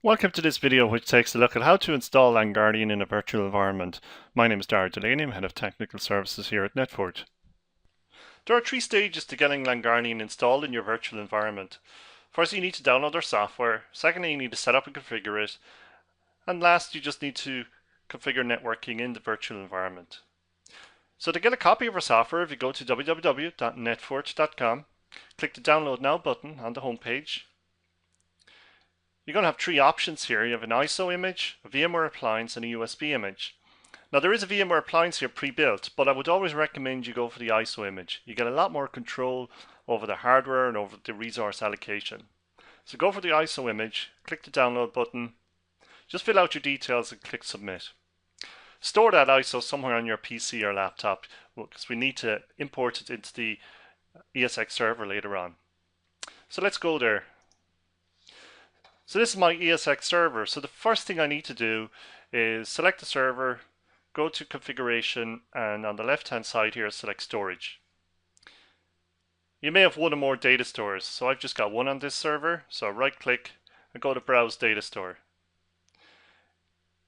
Welcome to this video which takes a look at how to install LANGuardian in a virtual environment. My name is Darragh Delaney, I'm Head of Technical Services here at Netfort. There are three stages to getting LANGuardian installed in your virtual environment. First, you need to download our software. Secondly, you need to set up and configure it. And last, you just need to configure networking in the virtual environment. So to get a copy of our software, if you go to www.netfort.com, click the Download Now button on the home page. You're going to have three options here. You have an ISO image, a VMware appliance, and a USB image. Now there is a VMware appliance here pre-built, but I would always recommend you go for the ISO image. You get a lot more control over the hardware and over the resource allocation. So go for the ISO image, click the download button, just fill out your details and click submit. Store that ISO somewhere on your PC or laptop because we need to import it into the ESX server later on. So let's go there. So this is my ESX server. So the first thing I need to do is select the server, go to configuration, and on the left hand side here select storage. You may have one or more data stores. So I've just got one on this server. So right click and go to browse data store.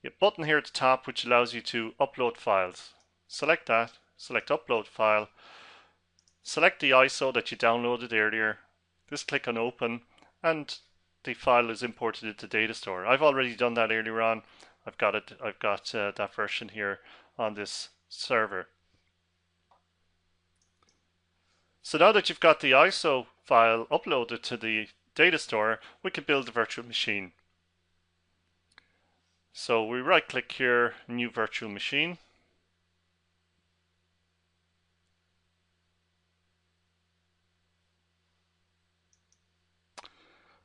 You have a button here at the top which allows you to upload files. Select that, select upload file, select the ISO that you downloaded earlier, just click on open, and the file is imported into data store. I've already done that earlier on. I've got that version here on this server. So now that you've got the ISO file uploaded to the data store, we can build a virtual machine. So we right click here, new virtual machine.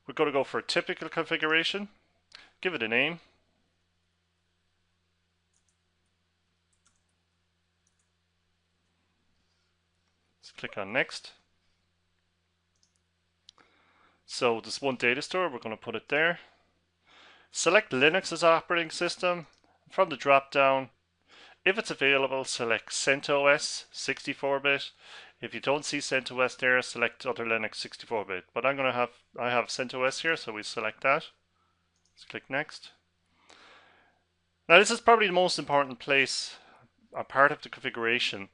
We're going to go for a typical configuration, give it a name. Let's click on next. So there's one data store, we're going to put it there. Select Linux as operating system. From the drop down, if it's available, select CentOS 64-bit. If you don't see CentOS there, select other Linux 64-bit. But I have CentOS here, so we select that. Let's click next. Now this is probably the most important place, a part of the configuration.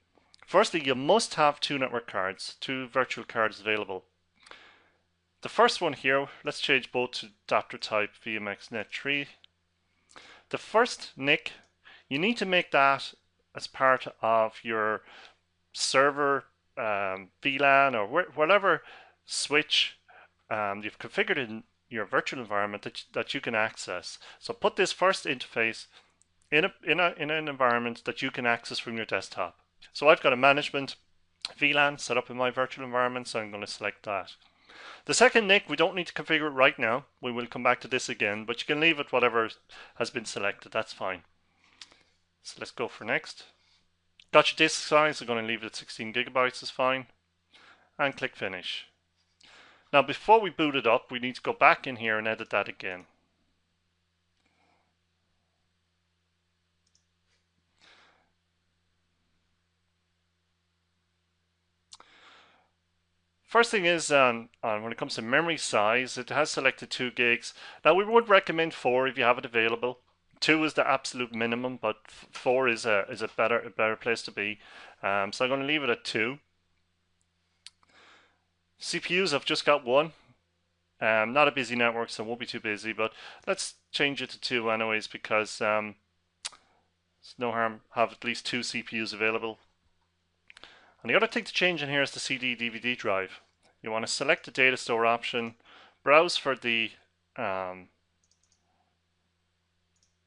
Firstly, you must have two network cards, two virtual cards available. The first one here, let's change both to adapter type VMXNet3. The first NIC, you need to make that as part of your server VLAN or whatever switch you've configured in your virtual environment that you can access. So put this first interface in an environment that you can access from your desktop. So I've got a management VLAN set up in my virtual environment, so I'm going to select that. The second NIC, we don't need to configure it right now. We will come back to this again, but you can leave it whatever has been selected. That's fine. So let's go for next. Got your disk size. I'm going to leave it at 16 gigabytes is fine. And click finish. Now before we boot it up, we need to go back in here and edit that again. First thing is when it comes to memory size, it has selected 2 gigs. Now we would recommend 4 if you have it available. 2 is the absolute minimum, but 4 is a better place to be. So I'm going to leave it at 2. CPUs, I've just got 1. Not a busy network, so it won't be too busy, but let's change it to 2 anyways because there's no harm have at least 2 CPUs available. And the other thing to change in here is the CD/DVD drive. You want to select the data store option, browse for the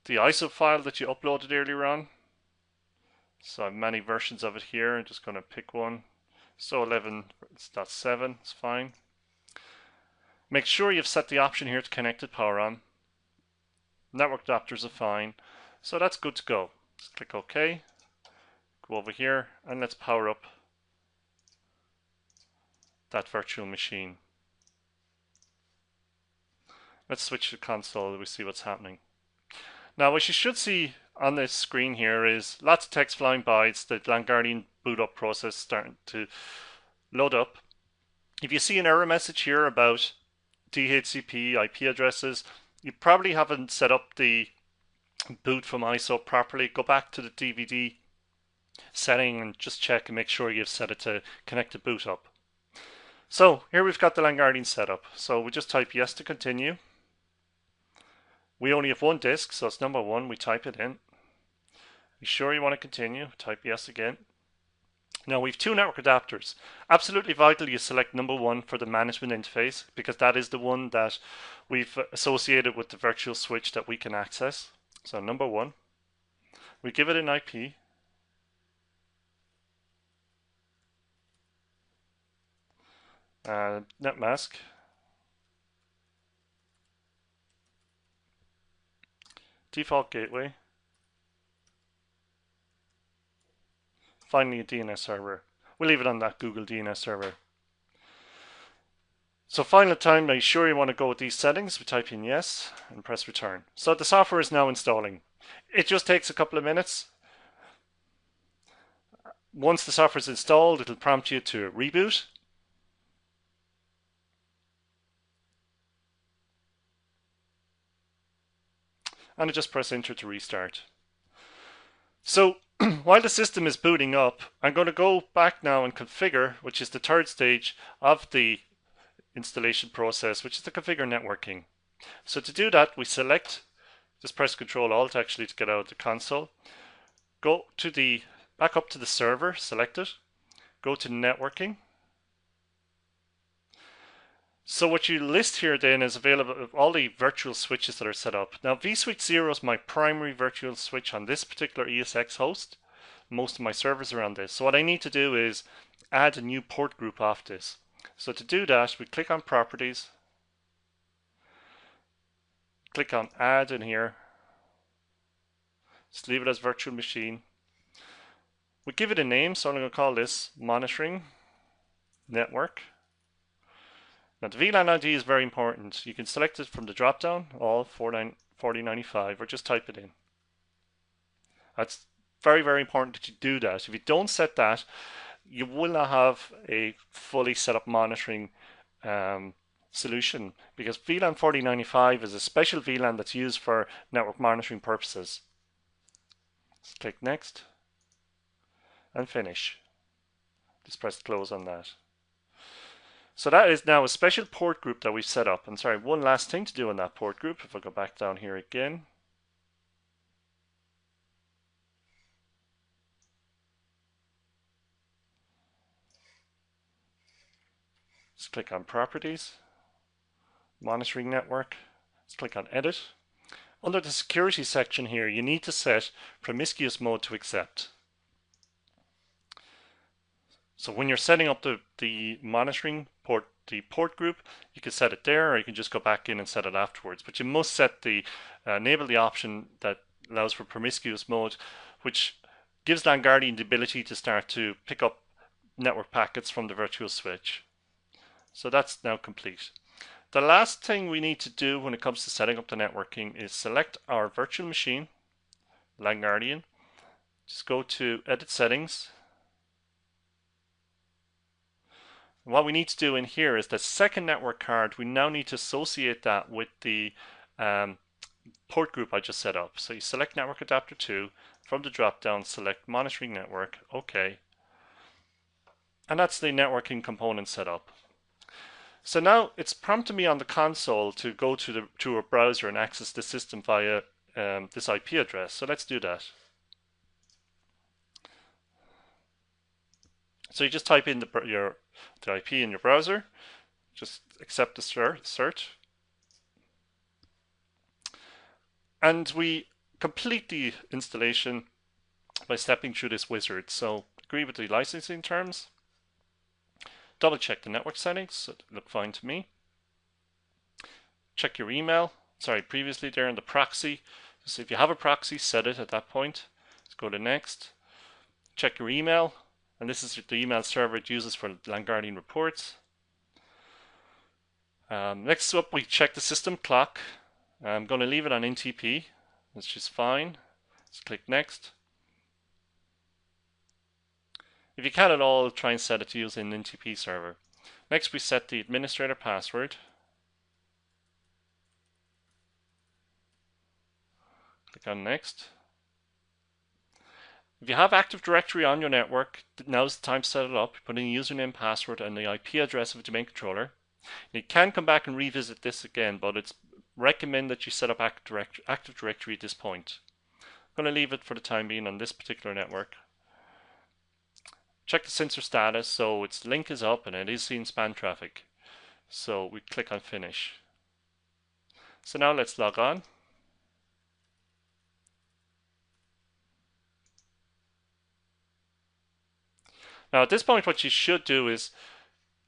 ISO file that you uploaded earlier on. So I have many versions of it here. I'm just going to pick one. So 11.7 is fine. Make sure you've set the option here to connected power on. Network adapters are fine. So that's good to go. Let's click OK. Go over here and let's power up that virtual machine. Let's switch to console and we see what's happening. Now what you should see on this screen here is lots of text flying by. It's the LANGuardian boot up process starting to load up. If you see an error message here about DHCP IP addresses, you probably haven't set up the boot from ISO properly. Go back to the DVD setting and just check and make sure you've set it to connect to boot up. So here we've got the LANGuardian set up. So we just type yes to continue. We only have one disk, so it's number 1. We type it in. Be sure you want to continue. Type yes again. Now we've 2 network adapters. Absolutely vital you select number 1 for the management interface, because that is the one that we've associated with the virtual switch that we can access. So number 1. We give it an IP. Net mask. Default gateway. Finally a DNS server. We'll leave it on that Google DNS server. So final time, make sure you want to go with these settings. We type in yes and press return. So the software is now installing. It just takes a couple of minutes. Once the software is installed, it'll prompt you to reboot. And I just press enter to restart. So while the system is booting up, I'm going to go back now and configure, which is the 3rd stage of the installation process, which is the configure networking. So to do that, we select, just press Control Alt actually to get out of the console. Go to the, back up to the server, select it, go to networking. So what you list here then is available all the virtual switches that are set up. Now vSwitch 0 is my primary virtual switch on this particular ESX host. Most of my servers are on this. So what I need to do is add a new port group off this. So to do that, we click on properties, click on add in here, just leave it as virtual machine. We give it a name, so I'm going to call this monitoring network. Now the VLAN ID is very important. You can select it from the drop down, all 4095, or just type it in. That's very, very important that you do that. If you don't set that, you will not have a fully set up monitoring solution, because VLAN 4095 is a special VLAN that's used for network monitoring purposes. Let's click next and finish. Just press close on that. So that is now a special port group that we've set up. And sorry, one last thing to do on that port group. If I go back down here again. Just click on properties, monitoring network. Let's click on edit. Under the security section here, you need to set promiscuous mode to accept. So when you're setting up the monitoring port, the port group, you can set it there, or you can just go back in and set it afterwards. But you must set the enable the option that allows for promiscuous mode, which gives LANGuardian the ability to start to pick up network packets from the virtual switch. So that's now complete. The last thing we need to do when it comes to setting up the networking is select our virtual machine, LANGuardian. Just go to edit settings. What we need to do in here is the second network card, we now need to associate that with the port group I just set up. So you select network adapter 2, from the drop down select monitoring network, OK. And that's the networking component set up. So now it's prompting me on the console to go to a browser and access the system via this IP address. So let's do that. So you just type in the IP in your browser, just accept the cert, and we complete the installation by stepping through this wizard. So agree with the licensing terms, double check the network settings, so they look fine to me. Check your email, previously there in the proxy, so if you have a proxy, set it at that point. Let's go to next, check your email, and this is the email server it uses for LANGuardian reports. Next up, we check the system clock. I'm going to leave it on NTP, that's just fine. Let's click next. If you can at all, try and set it to use an NTP server. Next, we set the administrator password. Click on next. If you have Active Directory on your network, now's the time to set it up. Put in the username, password, and the IP address of the domain controller. You can come back and revisit this again, but it's recommend that you set up Active Directory at this point. I'm going to leave it for the time being on this particular network. Check the sensor status, so its link is up and it is seeing spam traffic. So we click on finish. So now let's log on. Now at this point what you should do is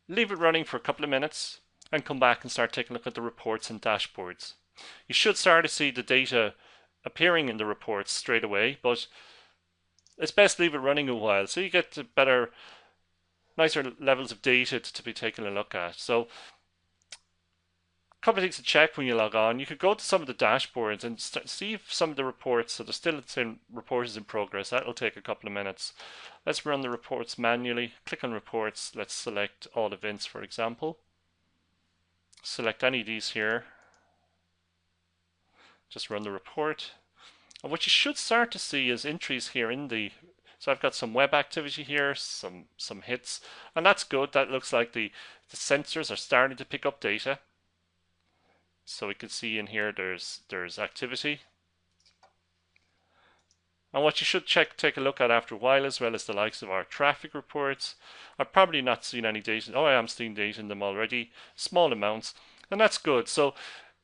leave it running for a couple of minutes and come back and start taking a look at the reports and dashboards. You should start to see the data appearing in the reports straight away, but it's best to leave it running a while so you get better, nicer levels of data to be taking a look at. So a couple of things to check when you log on. You could go to some of the dashboards and see if some of the reports, so there's still saying report is in progress. That'll take a couple of minutes. Let's run the reports manually. Click on reports. Let's select all events, for example. Select any of these here. Just run the report. And what you should start to see is entries here in the, so I've got some web activity here, some hits, and that's good. That looks like the sensors are starting to pick up data. So we can see in here there's activity. And what you should take a look at after a while, as well as the likes of our traffic reports. I've probably not seen any data. Oh, I am seeing data in them already, small amounts, and that's good. So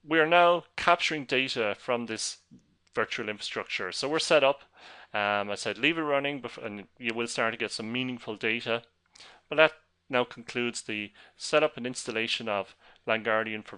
we are now capturing data from this virtual infrastructure. So we're set up. I said leave it running, and you will start to get some meaningful data. But that now concludes the setup and installation of LANGuardian for